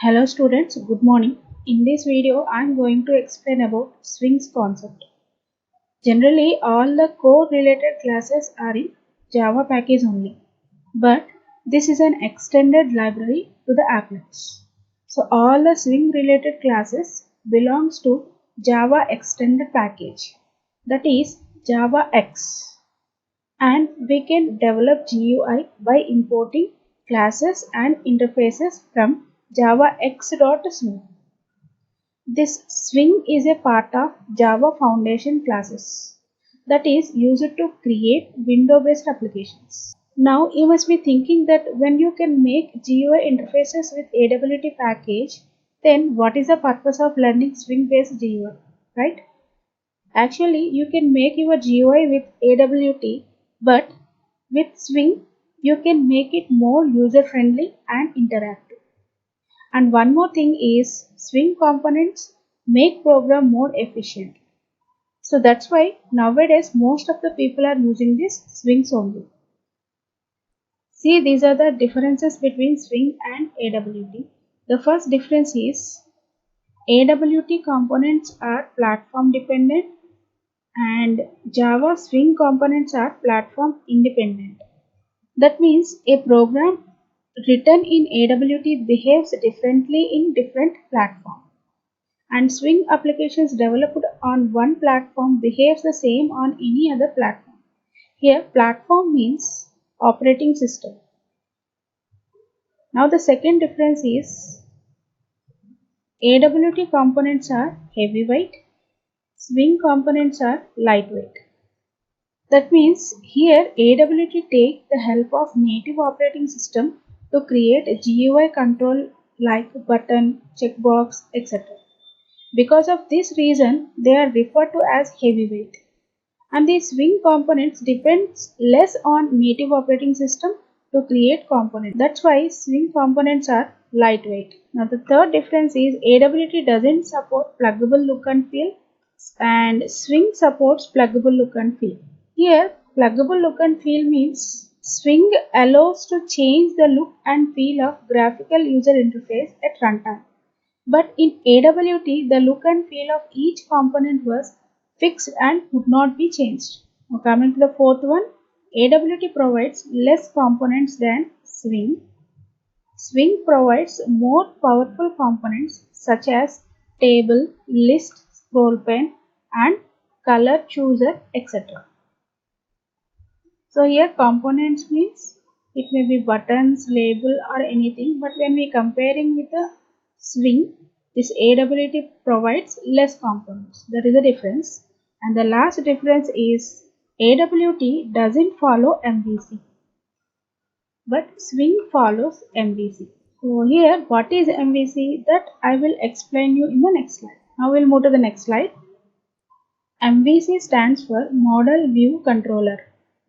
Hello students, good morning. In this video, I am going to explain about swings concept. Generally, all the core related classes are in Java package only, but this is an extended library to the applets. So all the swing related classes belongs to Java extended package, that is Java X, and we can develop GUI by importing classes and interfaces from Java X.Swing. This Swing is a part of Java Foundation classes that is used to create window-based applications. Now you must be thinking that when you can make GUI interfaces with AWT package, then what is the purpose of learning Swing-based GUI, right? Actually, you can make your GUI with AWT, but with Swing, you can make it more user-friendly and interactive. And one more thing is Swing components make program more efficient. So that's why nowadays most of the people are using this Swings only. See, these are the differences between Swing and AWT. The first difference is AWT components are platform dependent and Java Swing components are platform independent. That means a program written in AWT behaves differently in different platforms, and Swing applications developed on one platform behaves the same on any other platform. Here platform means operating system. Now the second difference is AWT components are heavyweight, Swing components are lightweight. That means here AWT take the help of native operating system to create a GUI control like button, checkbox, etc. Because of this reason, they are referred to as heavyweight. And the Swing components depends less on native operating system to create components. That's why Swing components are lightweight. Now the third difference is AWT doesn't support pluggable look and feel, and Swing supports pluggable look and feel. Here, pluggable look and feel means Swing allows to change the look and feel of graphical user interface at runtime. But in AWT, the look and feel of each component was fixed and could not be changed. Now coming to the fourth one, AWT provides less components than Swing. Swing provides more powerful components such as table, list, scroll pane, and color chooser, etc. So here components means it may be buttons, label or anything, but when we comparing with the Swing, this AWT provides less components. That is the difference. And the last difference is AWT doesn't follow MVC, but Swing follows MVC. So here what is MVC, that I will explain you in the next slide. Now we will move to the next slide. MVC stands for Model View Controller.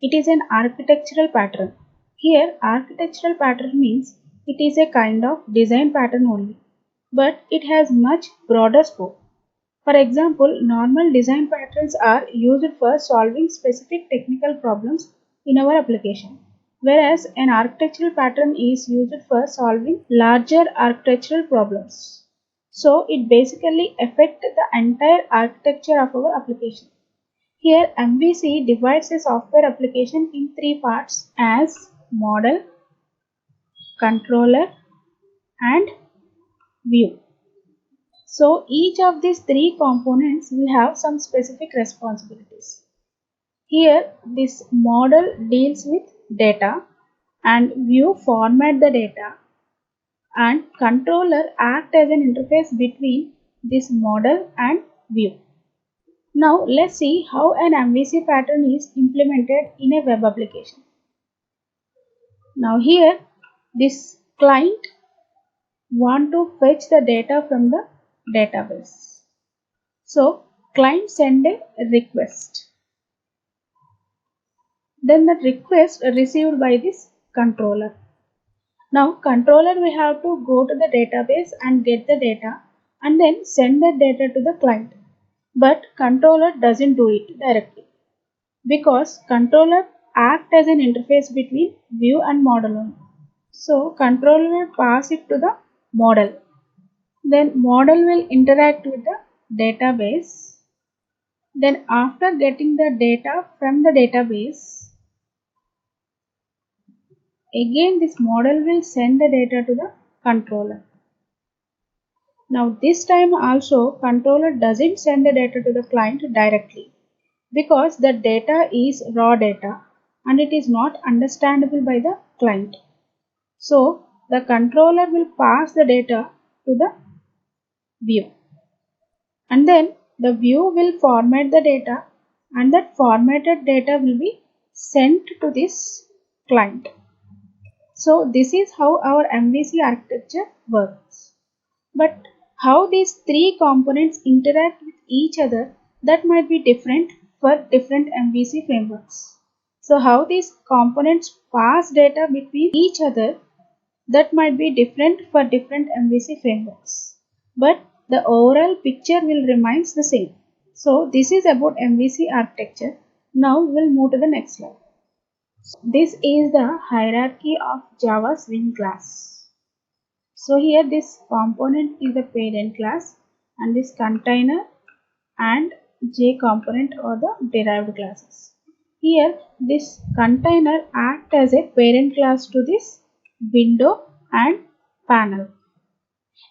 It is an architectural pattern. Here architectural pattern means it is a kind of design pattern only, but it has much broader scope. For example, normal design patterns are used for solving specific technical problems in our application, whereas an architectural pattern is used for solving larger architectural problems. So it basically affects the entire architecture of our application. Here MVC divides a software application in three parts as model, controller and view. So each of these three components will have some specific responsibilities. Here this model deals with data and view format the data, and controller act as an interface between this model and view. Now let's see how an MVC pattern is implemented in a web application. Now here this client want to fetch the data from the database. So client send a request. Then the request received by this controller. Now controller we have to go to the database and get the data and then send the data to the client. But controller doesn't do it directly because controller act as an interface between view and model only. So controller will pass it to the model. Then model will interact with the database. Then after getting the data from the database, again this model will send the data to the controller. Now this time also controller doesn't send the data to the client directly because the data is raw data and it is not understandable by the client. So the controller will pass the data to the view and then the view will format the data and that formatted data will be sent to this client. So this is how our MVC architecture works. But how these three components interact with each other, that might be different for different MVC frameworks. So how these components pass data between each other, that might be different for different MVC frameworks. But the overall picture will remain the same. So this is about MVC architecture. Now we'll move to the next slide. This is the hierarchy of Java Swing class. So here this component is the parent class and this container and J component are the derived classes. Here this container acts as a parent class to this window and panel.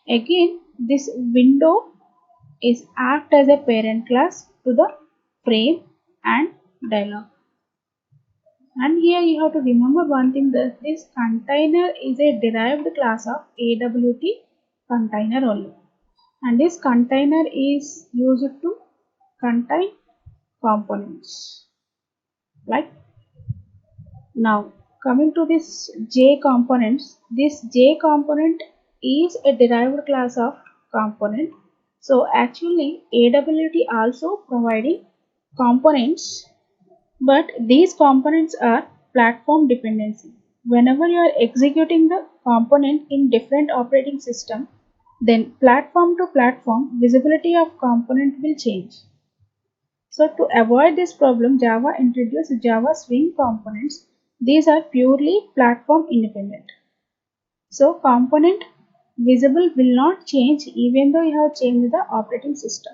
Again this window is act as a parent class to the frame and dialog. And here you have to remember one thing, that this container is a derived class of AWT container only. And this container is used to contain components. Like now coming to this J components, this J component is a derived class of component. So actually AWT also providing components, but these components are platform dependency. Whenever you are executing the component in different operating system, then platform to platform visibility of component will change. So to avoid this problem, Java introduced Java Swing components. These are purely platform independent. So component visible will not change even though you have changed the operating system.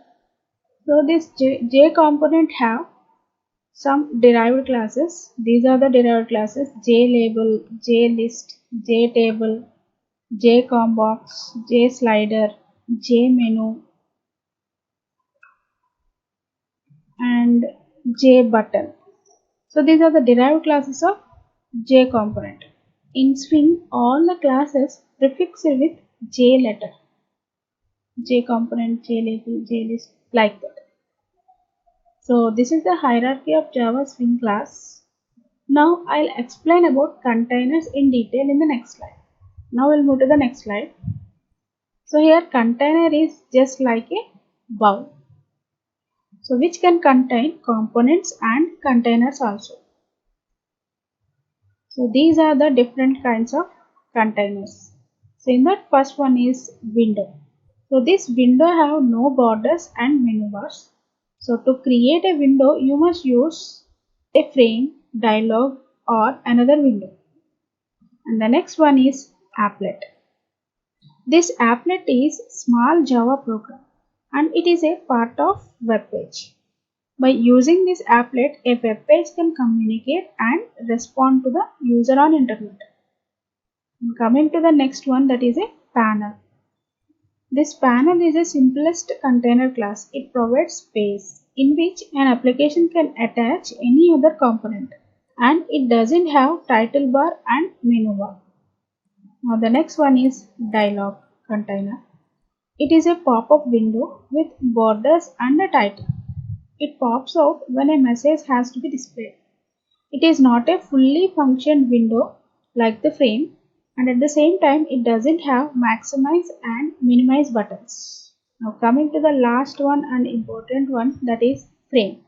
So this J component have some derived classes. These are the derived classes: JLabel, JList, JTable, JCombox, JSlider, JMenu, and JButton. So these are the derived classes of J component. In Swing, all the classes prefixed with J letter. J component, JLabel, JList, like that. So this is the hierarchy of Java Swing class. Now I'll explain about containers in detail in the next slide. Now we'll move to the next slide. So here container is just like a bowl, so which can contain components and containers also. So these are the different kinds of containers. So in that first one is window. So this window have no borders and menu bars. So to create a window you must use a frame, dialog or another window. And the next one is applet. This applet is small Java program and it is a part of web page. By using this applet, a web page can communicate and respond to the user on internet. And coming to the next one, that is a panel. This panel is the simplest container class. It provides space in which an application can attach any other component, and it doesn't have title bar and menu bar. Now the next one is dialog container. It is a pop-up window with borders and a title. It pops out when a message has to be displayed. It is not a fully functioned window like the frame, and at the same time it doesn't have maximize and minimize buttons. Now coming to the last one and important one, that is frame.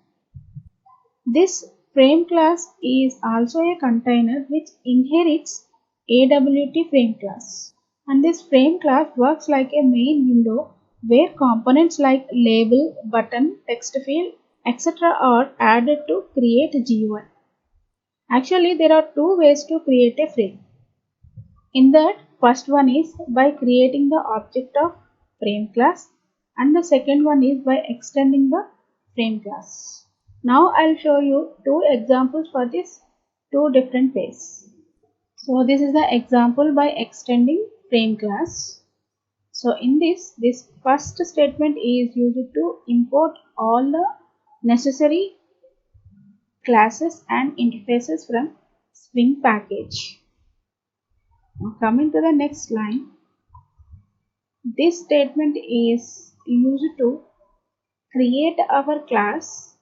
This frame class is also a container which inherits AWT frame class. And this frame class works like a main window where components like label, button, text field, etc. are added to create a GUI. Actually, there are two ways to create a frame. In that, first one is by creating the object of frame class, and the second one is by extending the frame class. Now I'll show you two examples for this two different ways. So this is the example by extending frame class. So in this first statement is used to import all the necessary classes and interfaces from Swing package. Now coming to the next line, this statement is used to create our class,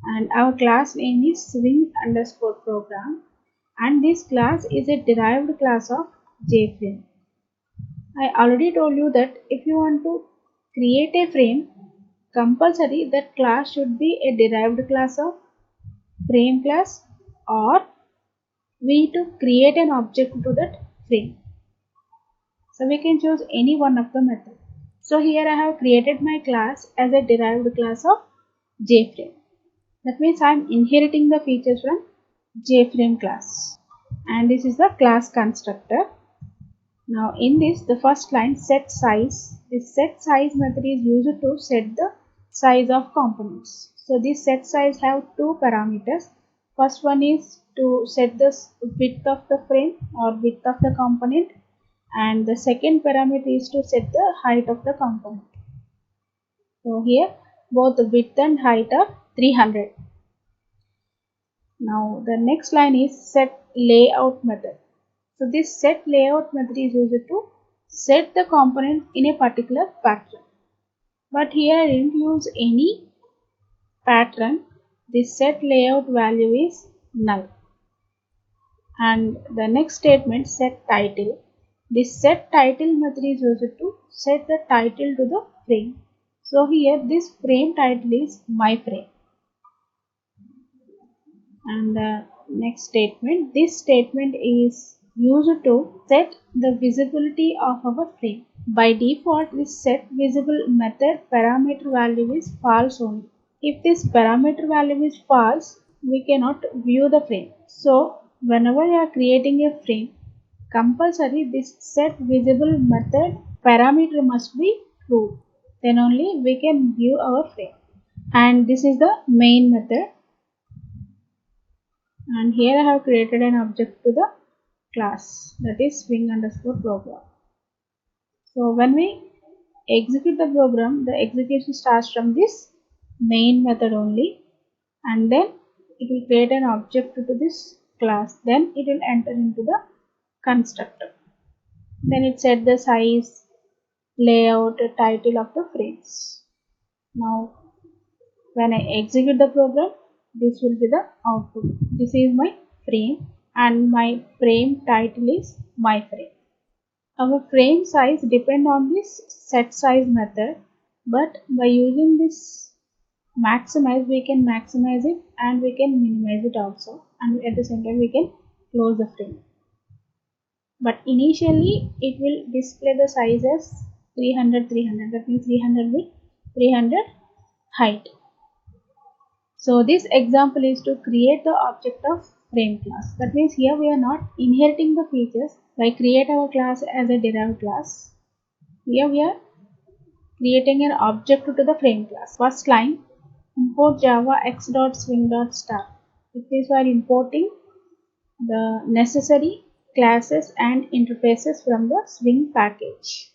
and our class name is swing underscore program, and this class is a derived class of JFrame. I already told you that if you want to create a frame, compulsory that class should be a derived class of frame class, or we need to create an object to that frame. So we can choose any one of the method. So here I have created my class as a derived class of JFrame. That means I am inheriting the features from JFrame class. And this is the class constructor. Now in this, the first line, set size. This set size method is used to set the size of components. So this set size have two parameters. First one is to set the width of the frame or width of the component, and the second parameter is to set the height of the component. So here both the width and height are 300. Now the next line is set layout method. So this set layout method is used to set the component in a particular pattern. But here I didn't use any pattern. This set layout value is null. And the next statement, set title. This set title method is used to set the title to the frame. So here this frame title is my frame. And the next statement, this statement is used to set the visibility of our frame. By default, this set visible method parameter value is false only. If this parameter value is false, we cannot view the frame. So whenever you are creating a frame, compulsory this set visible method parameter must be true. Then only we can view our frame. And this is the main method. And here I have created an object to the class, that is swing underscore program. So when we execute the program, the execution starts from this main method only, and then it will create an object to this class. Then it will enter into the constructor. Then it set the size, layout, title of the frames. Now when I execute the program, this will be the output. This is my frame and my frame title is my frame. Our frame size depend on this set size method, but by using this maximize, we can maximize it and we can minimize it also, and at the same time we can close the frame. But initially it will display the size as 300 300, that means 300 width, 300 height. So this example is to create the object of frame class. That means here we are not inheriting the features by create our class as a derived class. Here we are creating an object to the frame class. First line, import java x.swing.star. It is while importing the necessary classes and interfaces from the Swing package.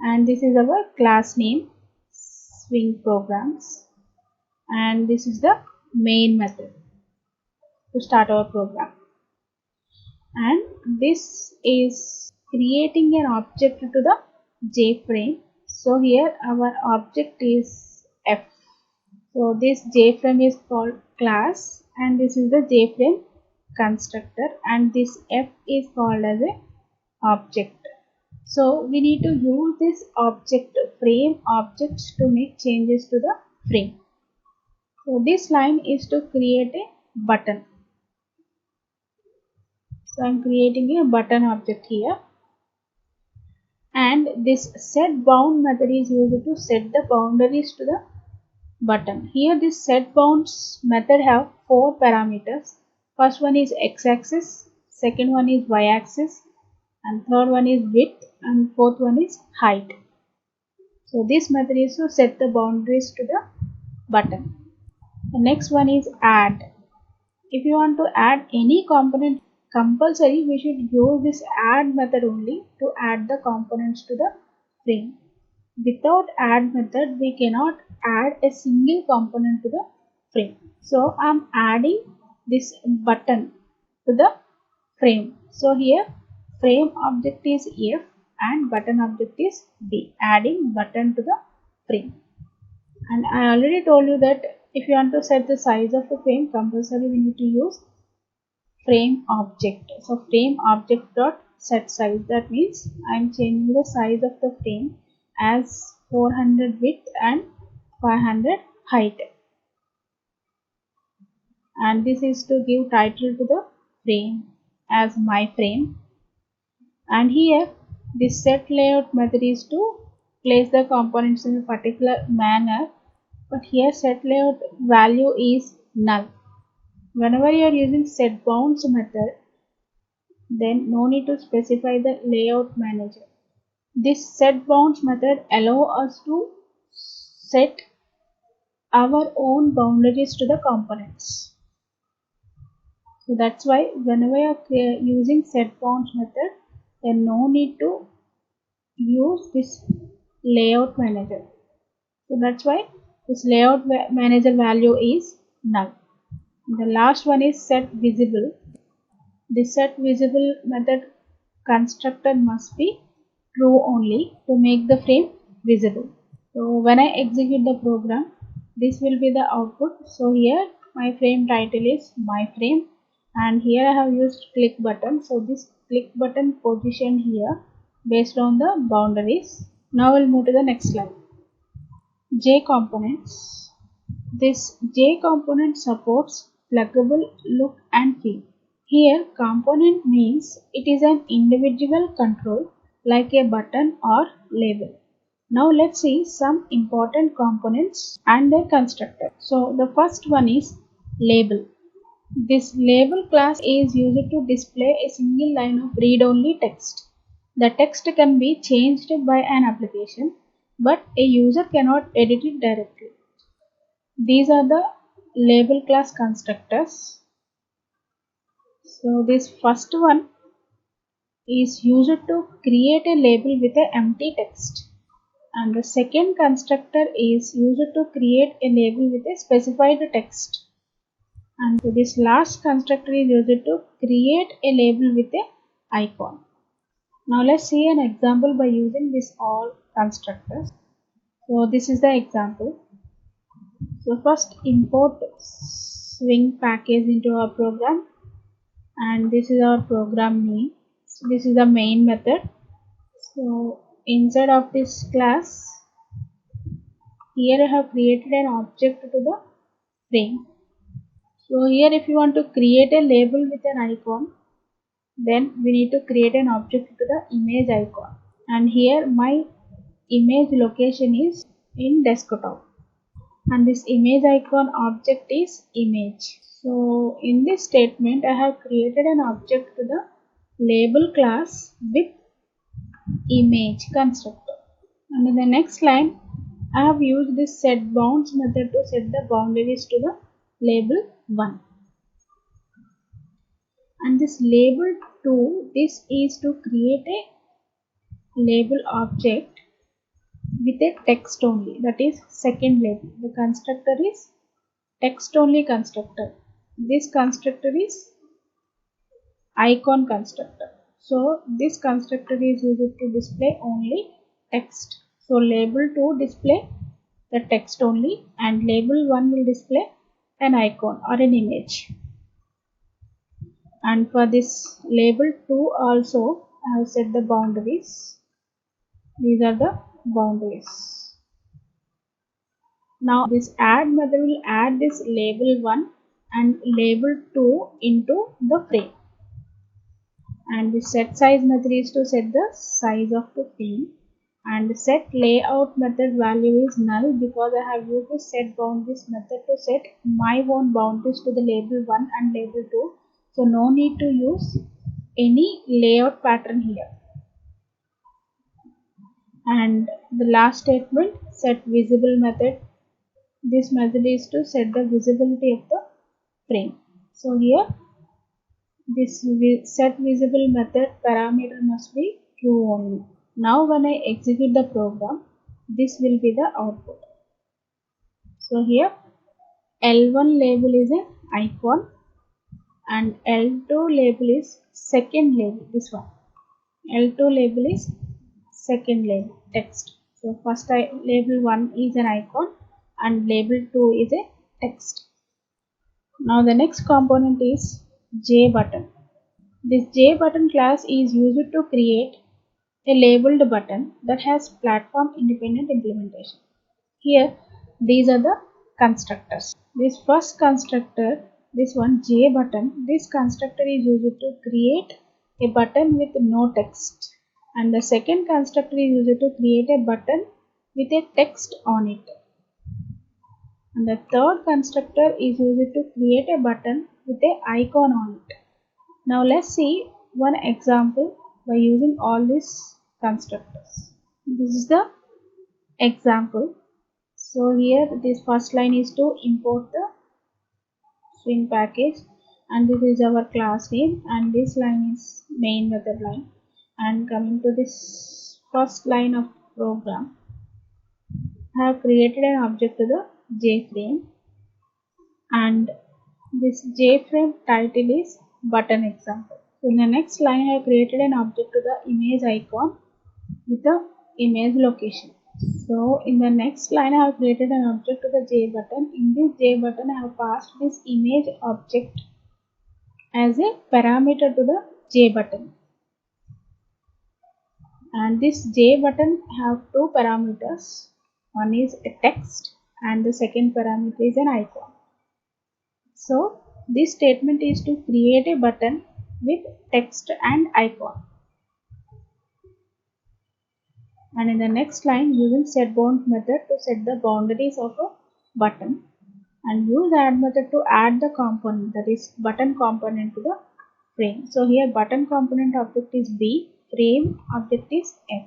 And this is our class name, Swing programs. And this is the main method to start our program. And this is creating an object to the JFrame. So here our object is F. So this JFrame is called class, and this is the JFrame constructor, and this F is called as a object. So we need to use this object, frame object, to make changes to the frame. So this line is to create a button. So I am creating a button object here. And this set bound method is used to set the boundaries to the button. Here this set bounds method have 4 parameters. First one is x-axis, second one is y-axis, and third one is width, and fourth one is height. So this method is to set the boundaries to the button. The next one is add. If you want to add any component, compulsory we should use this add method only to add the components to the frame. Without add method we cannot add a single component to the frame. So I am adding this button to the frame. So here frame object is F and button object is B. Adding button to the frame. And I already told you that if you want to set the size of the frame, compulsory we need to use frame object. So frame object dot set size. That means I am changing the size of the frame as 400 width and 500 height. And this is to give title to the frame as my frame. And here this set layout method is to place the components in a particular manner, but here set layout value is null. Whenever you are using set bounds method, then no need to specify the layout manager. This set bounds method allow us to set our own boundaries to the components. So that's why whenever you are using set bounds method, then no need to use this layout manager. So that's why this layout manager value is null. The last one is set visible. The set visible method constructor must be true only to make the frame visible. So when I execute the program, this will be the output. So here my frame title is my frame, and here I have used click button. So this click button position here based on the boundaries. Now we'll move to the next slide. J components. This J component supports pluggable look and feel. Here component means it is an individual control like a button or label. Now let's see some important components and their constructor. So the first one is label. This label class is used to display a single line of read-only text. The text can be changed by an application, but a user cannot edit it directly. These are the label class constructors. So this first one is used to create a label with an empty text, and the second constructor is used to create a label with a specified text, and so this last constructor is used to create a label with a icon. Now let's see an example by using this all constructors. So this is the example. So first import Swing package into our program, and this is our program name. So this is the main method. So inside of this class, here I have created an object to the frame. So here if you want to create a label with an icon, then we need to create an object to the image icon, and here my image location is in desktop, and this image icon object is image. So in this statement I have created an object to the label class with image constructor, and in the next line I have used this set bounds method to set the boundaries to the label 1, and this label 2, this is to create a label object with a text only, that is second label. The constructor is text only constructor. This constructor is icon constructor. So this constructor is used to display only text. So label 2 display the text only, and label 1 will display an icon or an image. And for this label 2 also I have set the boundaries. These are the boundaries. Now this add method will add this label 1 and label 2 into the frame, and the set size method is to set the size of the frame, and the set layout method value is null because I have used the set boundaries method to set my own boundaries to the label 1 and label 2. So no need to use any layout pattern here. And the last statement, set visible method. This method is to set the visibility of the frame. So here this set visible method parameter must be true only. Now when I execute the program, this will be the output. So here L1 label is an icon and L2 label is second label, this one. L2 label is second label, text. So first label 1 is an icon and label 2 is a text. Now the next component is JButton. This JButton class is used to create a labeled button that has platform independent implementation. Here these are the constructors. This first constructor, this one JButton, this constructor is used to create a button with no text, and the second constructor is used to create a button with a text on it, and the third constructor is used to create a button with a icon on it. Now let's see one example by using all these constructors. This is the example. So here this first line is to import the Swing package, and this is our class name, and this line is main method line. And coming to this first line of program, I have created an object to the JFrame, and this JFrame title is button example. So in the next line I have created an object to the image icon with the image location. So in the next line I have created an object to the JButton. In this JButton I have passed this image object as a parameter to the JButton. And this JButton have two parameters. One is a text and the second parameter is an icon. So this statement is to create a button with text and icon. And in the next line using setBound method to set the boundaries of a button, and use add method to add the component, that is button component, to the frame. So here button component object is B, frame object is F.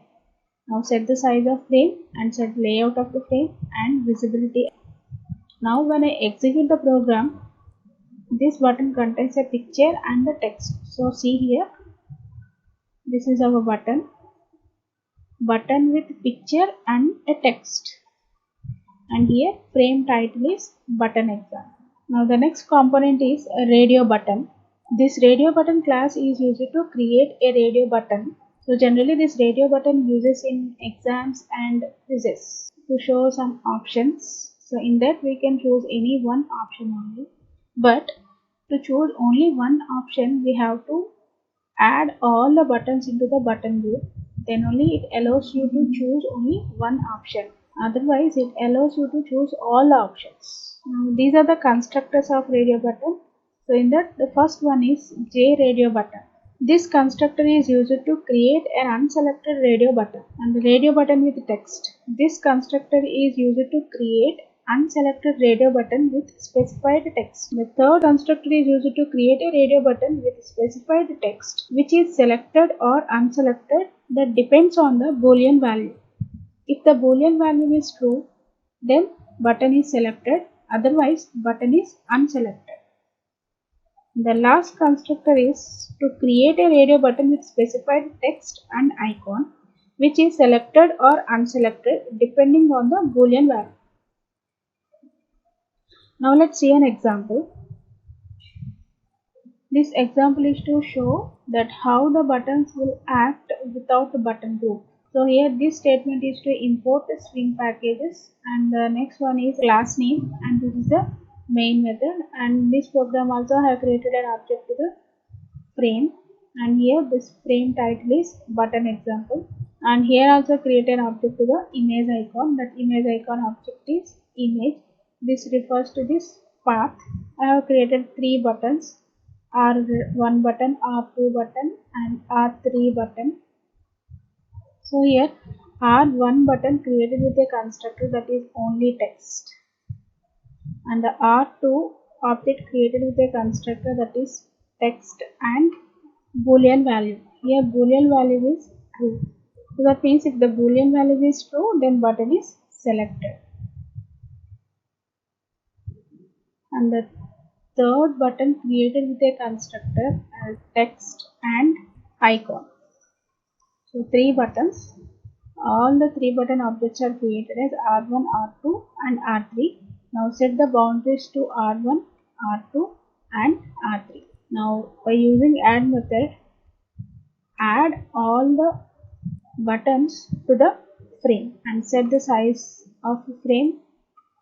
Now set the size of frame and set layout of the frame and visibility. Now when I execute the program, this button contains a picture and the text. So see here, this is our button with picture and a text, and here frame title is button example. Now the next component is a radio button. This radio button class is used to create a radio button. So generally this radio button uses in exams and quizzes to show some options. So in that we can choose any one option only, but to choose only one option we have to add all the buttons into the button group. Then only it allows you to choose only one option. Otherwise it allows you to choose all the options. Now these are the constructors of radio button. So in that the first one is JRadioButton. This constructor is used to create an unselected radio button and the radio button with text. This constructor is used to create unselected radio button with specified text. The third constructor is used to create a radio button with specified text which is selected or unselected, that depends on the boolean value. If the boolean value is true, then button is selected, otherwise button is unselected. The last constructor is to create a radio button with specified text and icon which is selected or unselected depending on the boolean value. Now let's see an example. This example is to show that how the buttons will act without the button group. So here this statement is to import the Swing packages, and the next one is class name, and this is the main method. And this program also have created an object to the frame, and here this frame title is button example, and here also create an object to the image icon. That image icon object is image. This refers to this path. I have created three buttons, R1 button, R2 button and R3 button. So here R1 button created with a constructor that is only text, and the R2 object created with a constructor that is text and boolean value. Here boolean value is true. So that means if the boolean value is true, then button is selected. And the third button created with a constructor as text and icon. So three buttons. All the three button objects are created as R1, R2 and R3. Now set the boundaries to R1, R2 and R3. Now by using add method, add all the buttons to the frame and set the size of the frame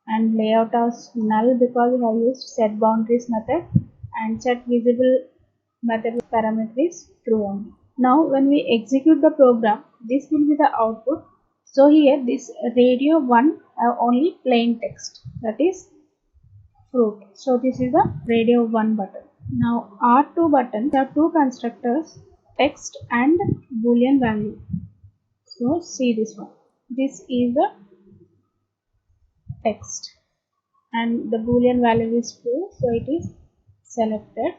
and layout as null because we have used set boundaries method, and set visible method parameter is true only. Now when we execute the program, this will be the output. So here this radio 1 have only plain text, that is fruit. So this is the radio 1 button. Now R2 button have two constructors, text and boolean value. So see this one. This is the text and the boolean value is true, so it is selected.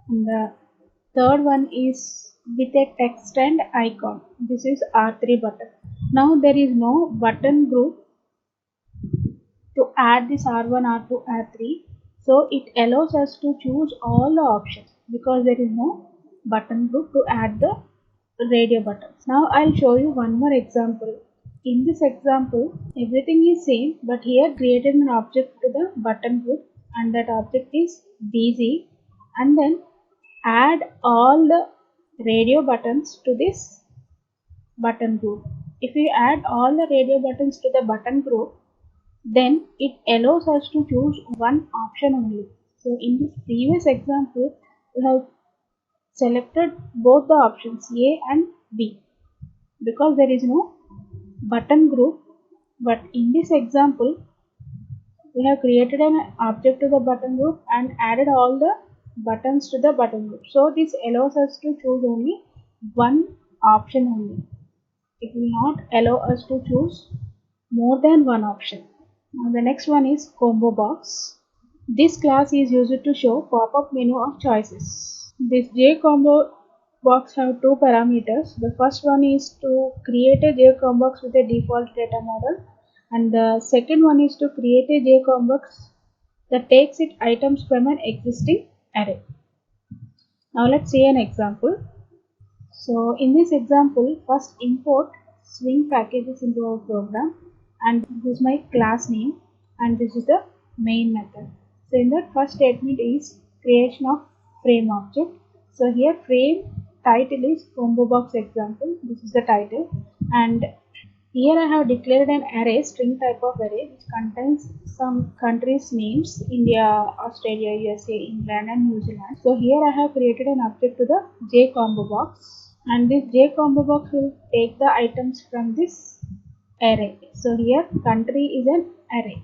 And the third one is with a text and icon. This is R3 button. Now there is no button group to add this R1, R2, R3. So it allows us to choose all the options because there is no button group to add the radio buttons. Now I'll show you one more example. In this example, everything is same, but here created an object to the button group and that object is busy, and then add all the radio buttons to this button group. If you add all the radio buttons to the button group, then it allows us to choose one option only. So in this previous example, we have selected both the options A and B because there is no button group, but in this example we have created an object to the button group and added all the buttons to the button group. So this allows us to choose only one option only. It will not allow us to choose more than one option. Now the next one is combo box. This class is used to show pop-up menu of choices. This JCombo box have two parameters. The first one is to create a JCombo box with a default data model, and the second one is to create a JCombo box that takes its items from an existing array. Now let's see an example. So in this example, first import swing packages into our program, and this is my class name and this is the main method. So in that first statement is creation of frame object. So here frame title is combo box example. This is the title, and here I have declared an array, string type of array, which contains some countries names: India, Australia, USA, England and New Zealand. So here I have created an object to the JCombo box, and this JCombo box will take the items from this array. So here country is an array.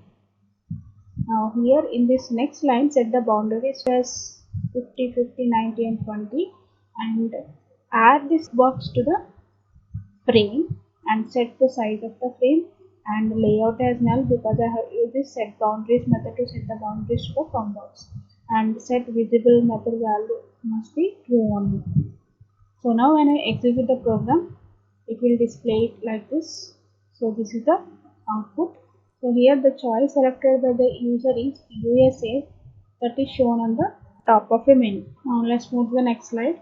Now here in this next line, set the boundaries as 50, 50, 90 and 20, and add this box to the frame and set the size of the frame and layout as null because I have used this set boundaries method to set the boundaries to the combos, and set visible method value must be true only. So now when I execute the program, it will display it like this. So this is the output. So here the choice selected by the user is USA, that is shown on the top of a menu. Now let's move to the next slide.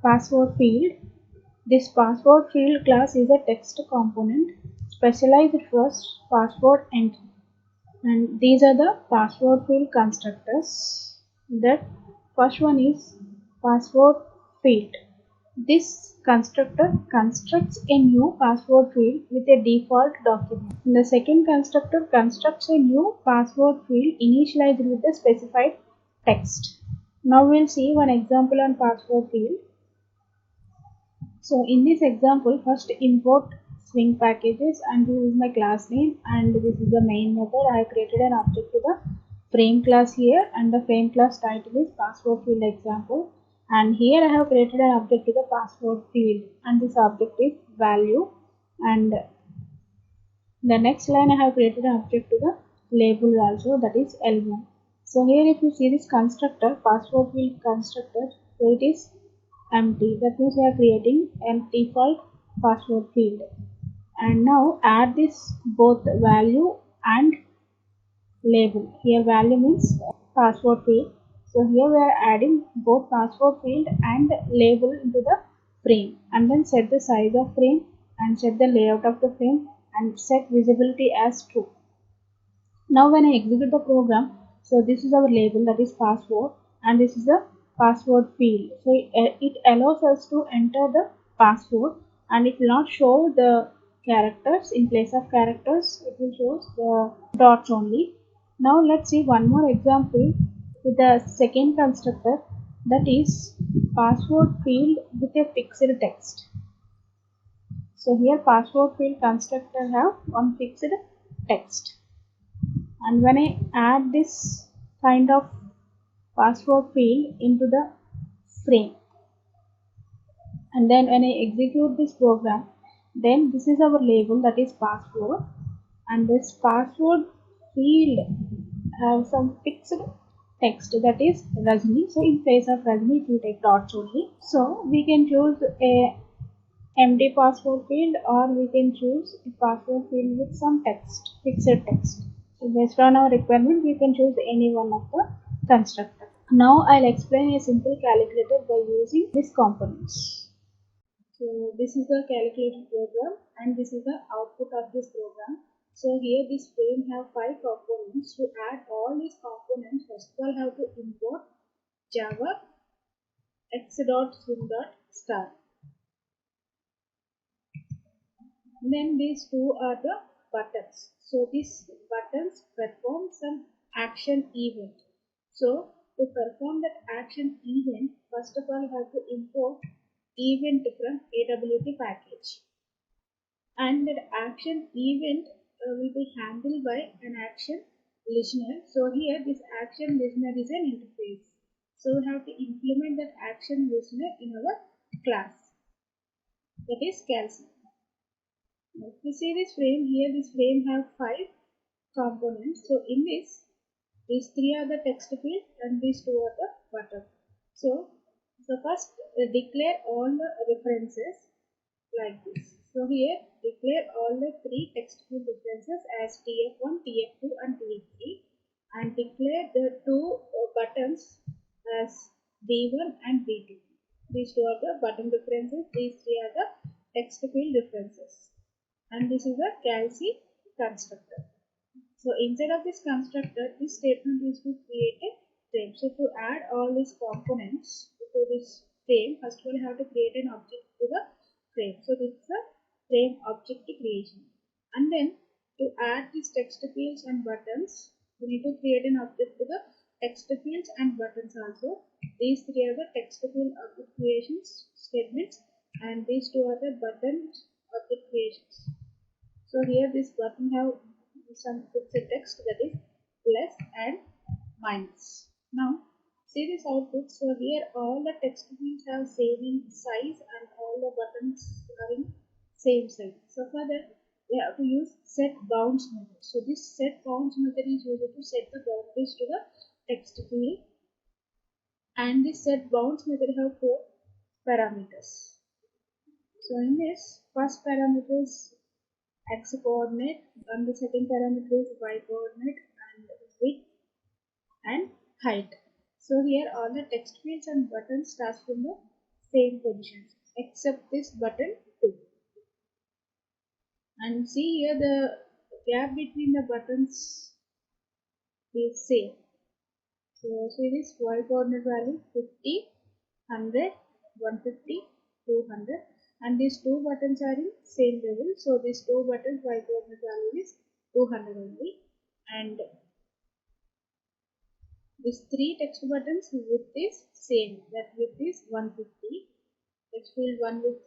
Password field. This password field class is a text component specialized for password entry, and these are the password field constructors. The first one is password field. This constructor constructs a new password field with a default document. The second constructor constructs a new password field initialized with the specified text. Now we'll see one example on password field. So in this example, first import swing packages, and this is my class name and this is the main method. I have created an object to the frame class here, and the frame class title is password field example, and here I have created an object to the password field and this object is value, and the next line I have created an object to the label also, that is L1. So here if you see this constructor, password field constructor, so it is empty. That means we are creating a default password field. And now add this both value and label. Here value means password field. So here we are adding both password field and label into the frame, and then set the size of frame and set the layout of the frame and set visibility as true. Now when I execute the program, so this is our label, that is password, and this is the password field. So it allows us to enter the password, and it will not show the characters. In place of characters, it will show the dots only. Now let's see one more example with the second constructor, that is password field with a fixed text. So here password field constructor have one fixed text, and when I add this kind of password field into the frame, and then when I execute this program, then this is our label, that is password, and this password field have some fixed text, that is Rajni. So in place of Rajni it will take dots only. So we can choose a empty password field, or we can choose a password field with some text, fixed text. So based on our requirement, we can choose any one of the constructor. Now I'll explain a simple calculator by using these components. So this is the calculator program, and this is the output of this program. So here this frame have 5 components. To add all these components, first of all have to import java x.swim.star. Then these two are the buttons. So these buttons perform some action event. So to perform that action event, first of all have to import event from AWT package. And that action event will be handled by an action listener. So here this action listener is an interface. So we have to implement that action listener in our class, that is Calci. If you see this frame here, this frame have 5 components. So in this, these 3 are the text field and these 2 are the button. So first declare all the references like this. So here declare all the 3 text field references as TF1, TF2 and TF3, and declare the 2 buttons as B1 and B2. These 2 are the button references, these 3 are the text field references. And this is a Calci constructor. So inside of this constructor, this statement is to create a frame. So to add all these components to this frame, first of all you have to create an object to the frame. So this is a frame object creation. And then to add these text fields and buttons, we need to create an object to the text fields and buttons also. These 3 are the text field object creations statements, and these 2 are the button object creations. So here this button have some fixed text, that is plus and minus. Now see this output. So here all the text fields have same in size and all the buttons are in same size. So for that we have to use set bounds method. So this set bounds method is used to set the boundaries to the text field, and this set bounds method have 4 parameters. So in this, first parameter is x coordinate, and the second parameter is y coordinate, and width and height. So here all the text fields and buttons start from the same positions except this button 2. And see here the gap between the buttons is same. So see this y coordinate value 50, 100, 150, 200, and these 2 buttons are in same level. So these 2 buttons y coordinate value is 200 only, and these 3 text buttons width is same, that width is 150, text field 1 with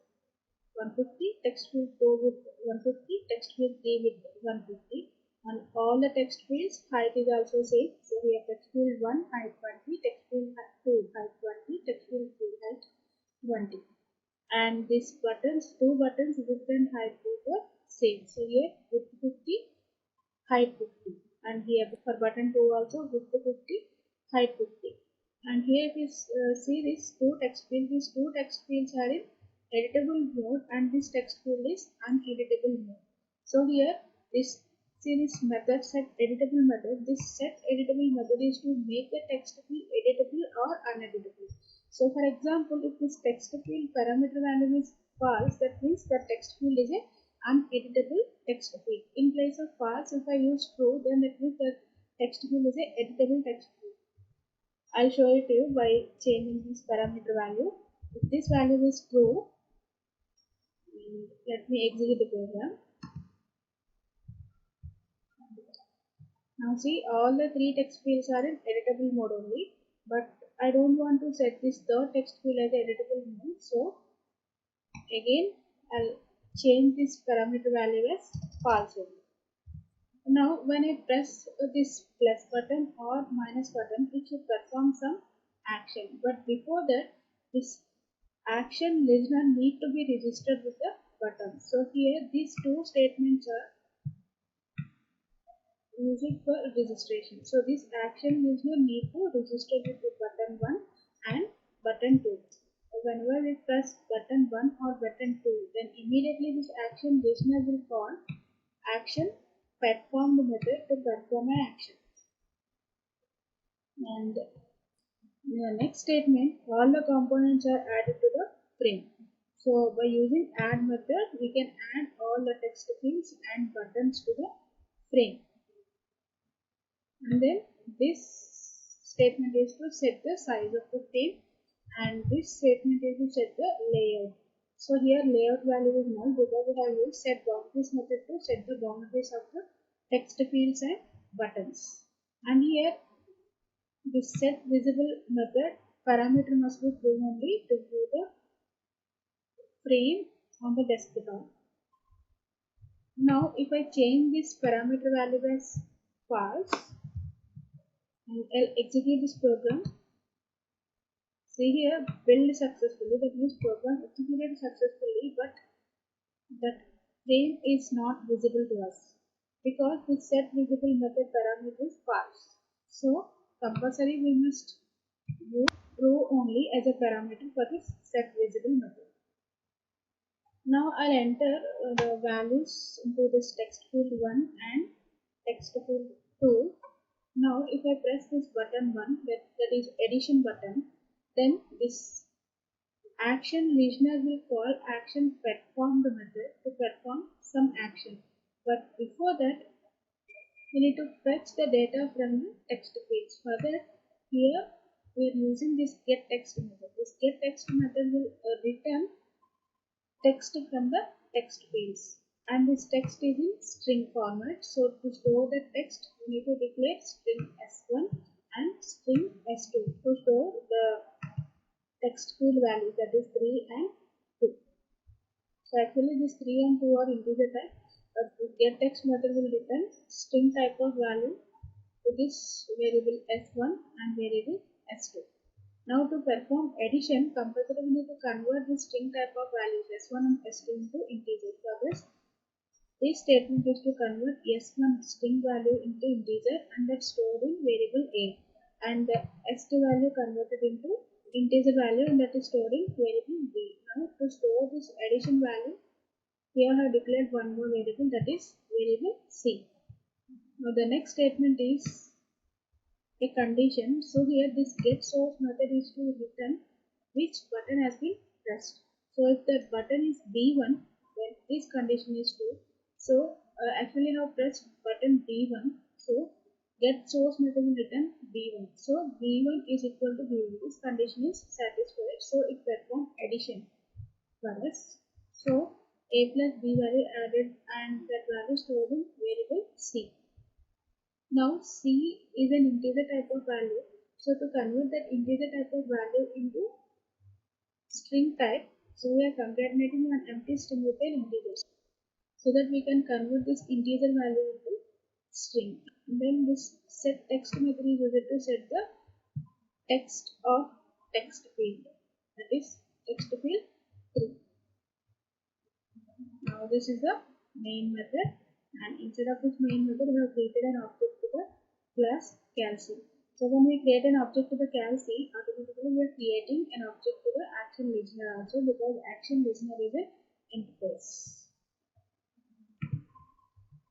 150, text field 2 with 150, text field 3 with 150, and all the text fields height is also same. So here text field 1 height 20, text field 2 height 20, text field 3 height 20, and these buttons, 2 buttons width and height both are same. So here width 50, height 50, and here for button 2 also width 50, height 50. And here if you see these 2 text fields, these 2 text fields are in editable mode and this text field is uneditable mode. So here this series method set editable method. This set editable method is to make the text field editable or uneditable. So for example, if this text field parameter value is false, that means the text field is a uneditable text field. In place of false, if I use true, then that means the text field is a editable text field. I'll show it to you by changing this parameter value. If this value is true, let me execute the program. Now see, all the three text fields are in editable mode only, but I don't want to set this third text field as editable mode. So again, I'll change this parameter value as false only. Now when I press this plus button or minus button, it should perform some action. But before that, this action listener need to be registered with the button. So here these two statements are used for registration. So this action listener need to register with the button 1 and button 2. Whenever we press button 1 or button 2, then immediately this action listener will call action performed method to perform an action. And the next statement, all the components are added to the frame. So by using add method, we can add all the text fields and buttons to the frame. And then this statement is to set the size of the frame, and this statement is to set the layout. So here layout value is null because we have used set boundaries method to set the boundaries of the text fields and buttons. And here this set visible method parameter must be true only to view the frame on the desktop. Now if I change this parameter value as false and I'll execute this program, see here build successfully, that means program executed successfully, but that frame is not visible to us because the set visible method parameter is false. So compulsory we must use true only as a parameter for this set visible method. Now I'll enter the values into this text field 1 and text field 2. Now if I press this button 1, that is addition button, then this action listener will call action performed method to perform some action. But before that, we need to fetch the data from the text fields. For that, here we are using this get text method. This get text method will return text from the text fields, and this text is in string format. So to store the text, we need to declare string s1 and string s2 to store the text field values, that is 3 and 2. So actually this 3 and 2 are integer type, but the get text method will return string type of value to this variable s1 and variable s2. Now to perform addition, compulsory we need to convert the string type of values s1 and s2 into integers. For this statement is to convert s1 string value into integer and that's stored in variable a, and the s2 value converted into integer value and that is stored in variable b. Now to store this addition value, here I have declared one more variable, that is variable c. Now the next statement is a condition. So here this get source method is to return which button has been pressed. So if the button is B1, then this condition is true. So actually I have pressed button B1. So get source method will return B1. So B1 is equal to B1. This condition is satisfied. So it performs addition for us. So A plus B value added and that value stored in variable C. Now C is an integer type of value. So to convert that integer type of value into string type, so we are concatenating an empty string with an integer, so that we can convert this integer value into string. And then this set text method is used to set the text of text field, that is text field 3. Now this is the main method, and instead of this main method we have created an object to the class calc. So when we create an object to the cal C, automatically we are creating an object to the action listener also, because action listener is an interface.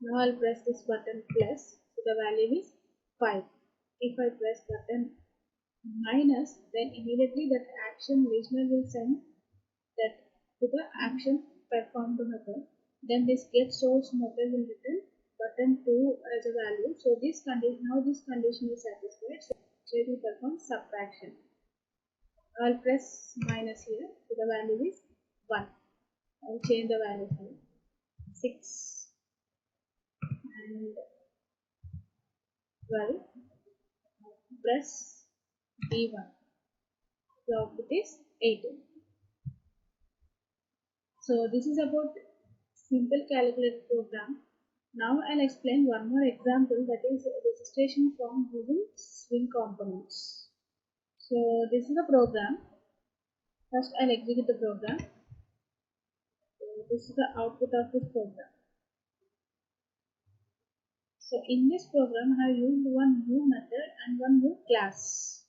Now I'll press this button plus, so the value is 5. If I press button minus, then immediately that action listener will send that to the action performed method. Then this get source method will return button 2 as a value. So this condition, now this condition is satisfied. So it will perform subtraction. I'll press minus here. So the value is 1. I'll change the value here. 6 and 12. Press D1. The output is 18. So this is about simple calculator program. Now I'll explain one more example, that is registration form using swing components. So this is the program. First I'll execute the program. So this is the output of this program. So in this program I have used one new method and one new class.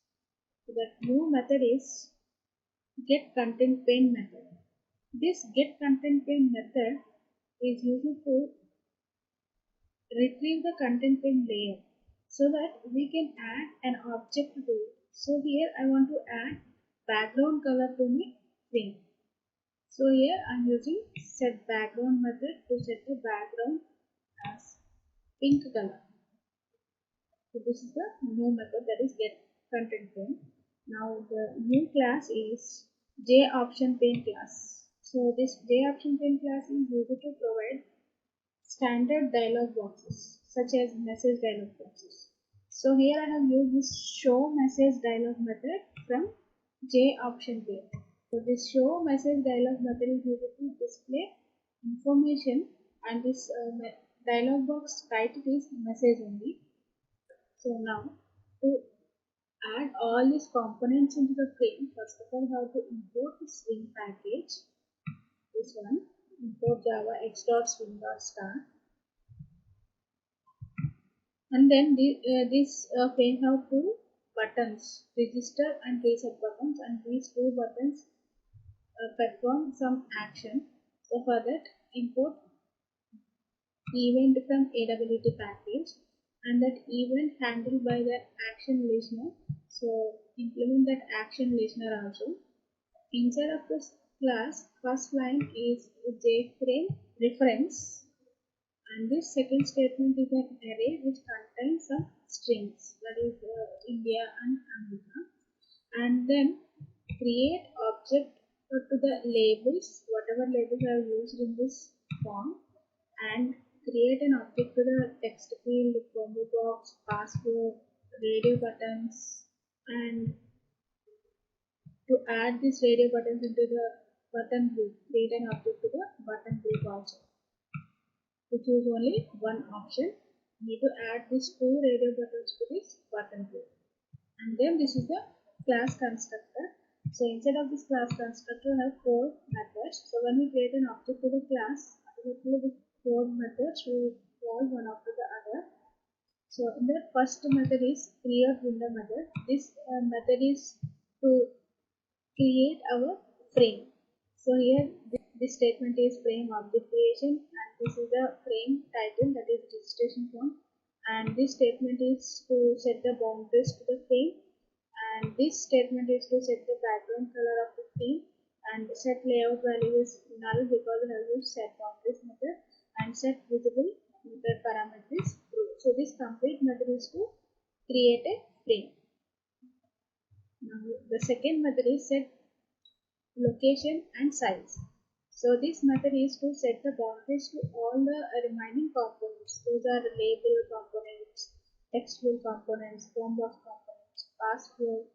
So that new method is get content pane method. This get content pane method is used to retrieve the content pane layer so that we can add an object to it. So here I want to add background color to my frame. So here I am using set background method to set the background as pink color. So this is the new method, that is get content pane. Now the new class is JOptionPane class. So this JOptionPane class is used to provide standard dialog boxes such as message dialog boxes. So here I have used this show message dialog method from JOptionPane. So this show message dialog method is used to display information, and this dialog box title is message only. So now to add all these components into the frame, first of all we have to import the swing package. This one, import java x.swing.star, and then this frame have two buttons, register and reset buttons, and these two buttons perform some action. So for that, import event from AWT package, and that event handled by the action listener. So implement that action listener also. Inside of this class, first line is JFrame reference, and this second statement is an array which contains some strings, that is India and America. And then create object to the labels, whatever labels I have used in this form, and create an object to the text field, combo box, password, radio buttons, and to add these radio buttons into the button group, create an object to the button group also. To choose only one option, you need to add these two radio buttons to this button group. And then this is the class constructor. So inside of this class constructor we have 4 methods. So when we create an object to the class, automatically the 4 methods will call one after the other. So in the first method is create window method. This method is to create our frame. So here this statement is frame object creation, and this is the frame title, that is registration form, and this statement is to set the boundaries to the frame, and this statement is to set the background color of the frame, and set layout value is null because I have used set boundaries method, and set visible method parameter is true. So this complete method is to create a frame. Now the second method is set location and size. So this method is to set the boundaries to all the remaining components. Those are label components, text field components, form box components, password,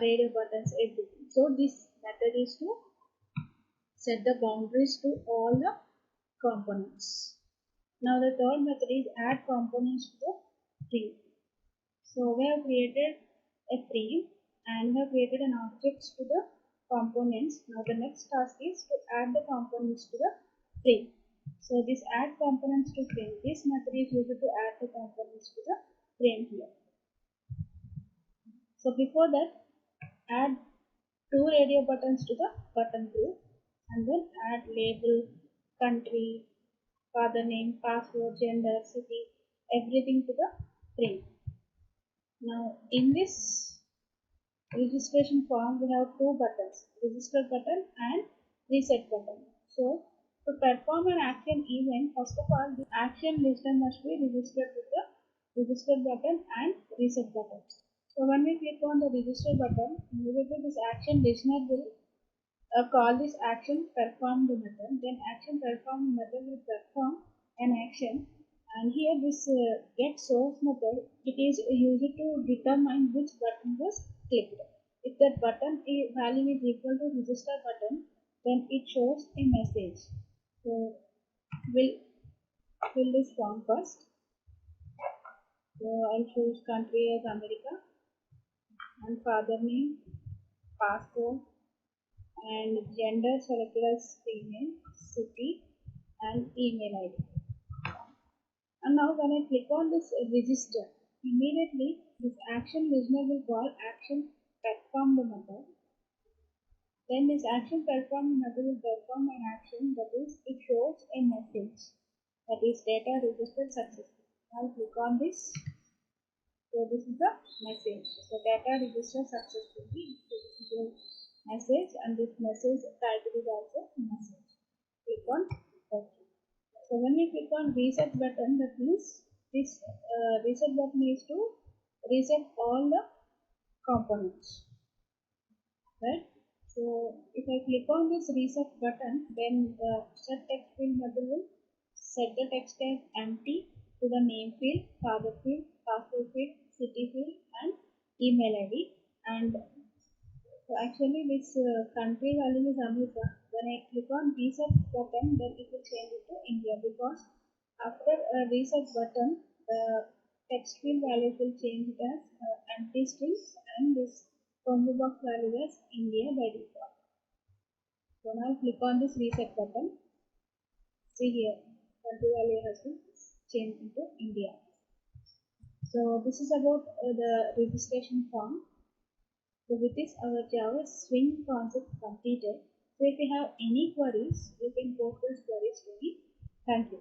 radio buttons, everything. So this method is to set the boundaries to all the components. Now the third method is add components to the frame. So we have created a frame and we have created an object to the components. Now the next task is to add the components to the frame. So this add components to frame, this method is used to add the components to the frame here. So before that, add two radio buttons to the button group and then add label, country, father name, password, gender, city, everything to the print. Now in this registration form we have two buttons, register button and reset button. So to perform an action event, first of all the action listener must be registered with the register button and reset button. So when we click on the register button, immediately this action listener will call this action performed method. Then action performed method will perform an action, and here this get source method, it is used to determine which button was clicked. If that button value is equal to register button, then it shows a message. So we'll fill this form first. So I'll choose country as America and father name, passport, and gender selected as female, city, and email ID. And now when I click on this register, immediately this action listener will call action performed method. Then this action performed method will perform an action, that is it shows a message, that is data registered successfully. Now click on this. So this is the message. So data registered successfully. So this is the message, and this message title is also message. Click on OK. So when we click on reset button, that means this reset button is to reset all the components, right? So if I click on this reset button, then the set text field method will set the text as empty to the name field, father field, password field, city field, and email ID. And so actually this country value is America. When I click on reset button, then it will change it to India, because after a reset button, the text field values will change it as empty strings, and this combo box value as India by default. So now click on this reset button. See here, country value has been changed into India. So this is about the registration form. So with this our Java Swing concept completed. So if you have any queries, you can post those queries to me. Thank you.